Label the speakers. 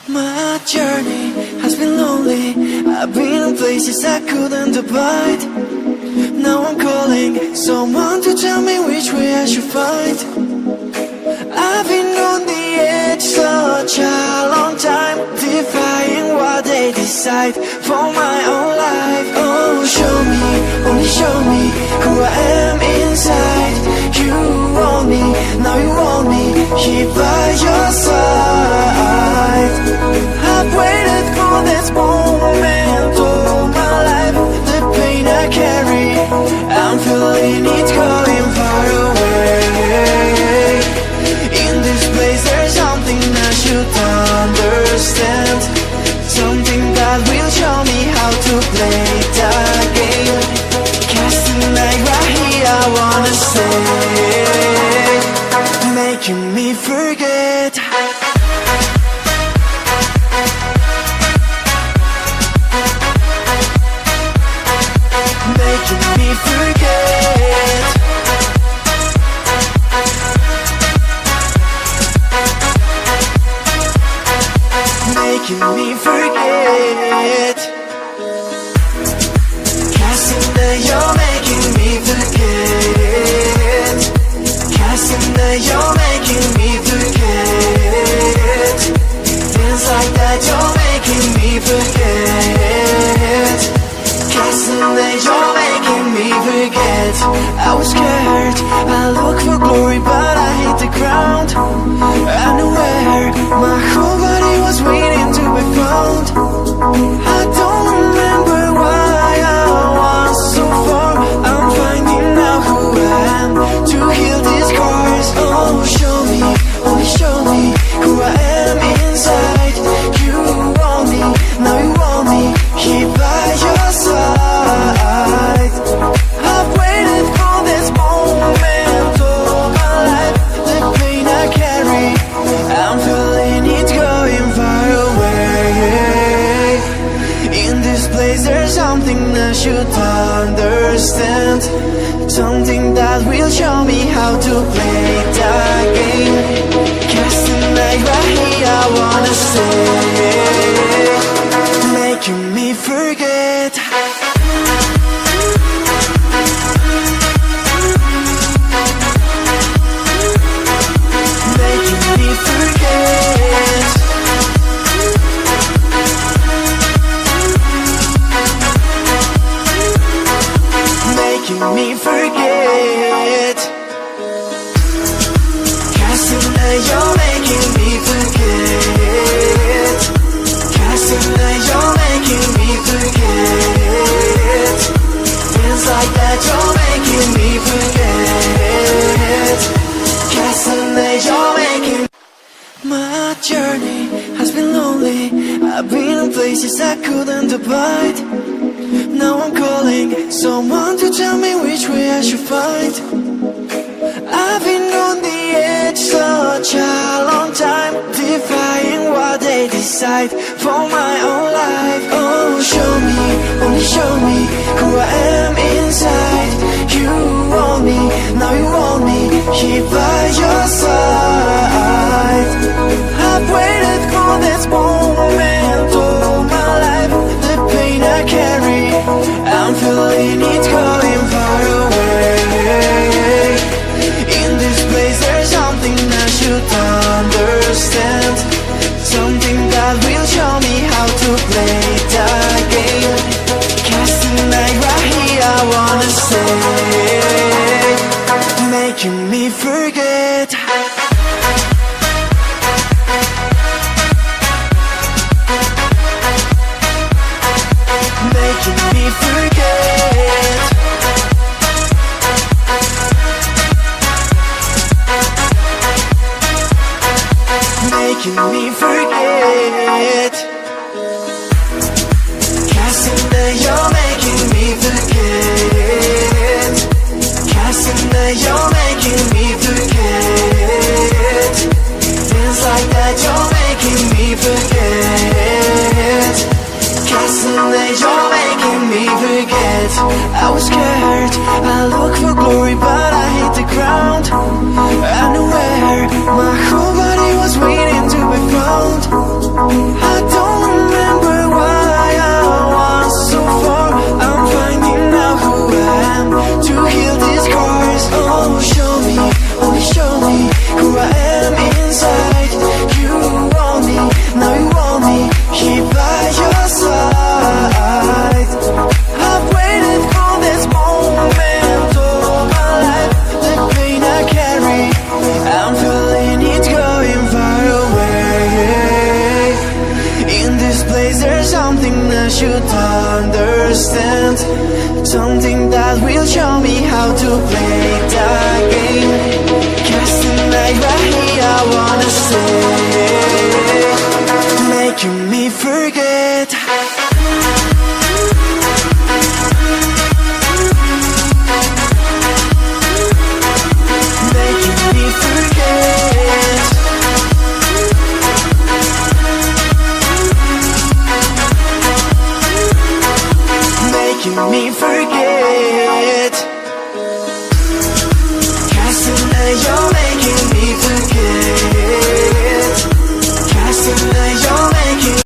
Speaker 1: My journey has been lonely. I've been in places I couldn't abide. Now I'm calling someone to tell me which way I should find. I've been on the edge such a long time, defying what they decide for my own life. Oh, show me, only show me who I am inside. You want me, now you want me, here by your side. I've waited for this moment all my life. The pain I carry, I'm feeling it going far away. In this place there's something I should understand, something that will show me how to play the game. Casting light right here, I wanna say, making me forget. Making me forget. Making me forget. Casting that you're making me forget. Casting that you're making me forget. Dance like that you're making me forget. Casting that you're making me forget. I was scared, I looked for glory but I hit the ground. I knew where my whole body was waiting to be found. I don't remember why I was so far. I'm finding out who I am to heal these scars. Oh, show me, only show me who I am inside. You want me, now you want me, here by your side. I've waited for this moment all my life. The pain I carry, I'm feeling it going far away. In this place there's something I should understand, something that will show me how to play the game. Casting light right here, I wanna say, making me forget. Making me forget. Making me forget. Casting that you're making me forget. Casting that you're making me forget. Dance like that you're making me forget. Casting that you're making. My journey has been lonely. I've been in places I couldn't abide. Now I'm calling someone to tell me which way I should find. I've been on the edge such a long time, defying what they decide for my own life. Oh, show me, only show me who I am inside. You want me, now you want me, here by your side. I've waited for this moment all my life. The pain I carry, I'm feeling it going far away. In this place there's something I should understand, something that will show me how to play the game. Casting light right here, I wanna say, making me forget. Making me forget. Making me forget. Casting that you're making me forget. Casting that you're making me forget. Dance like that you're making me forget. Casting that you're making me forget. I was scared, I looked for glory but I hit the ground. I knew where my whole body was waiting to be found. Is there something I should understand? Something that will show me how to play the game. 'Cause tonight right here I wanna stay, making me forget. Making me forget. Making me forget.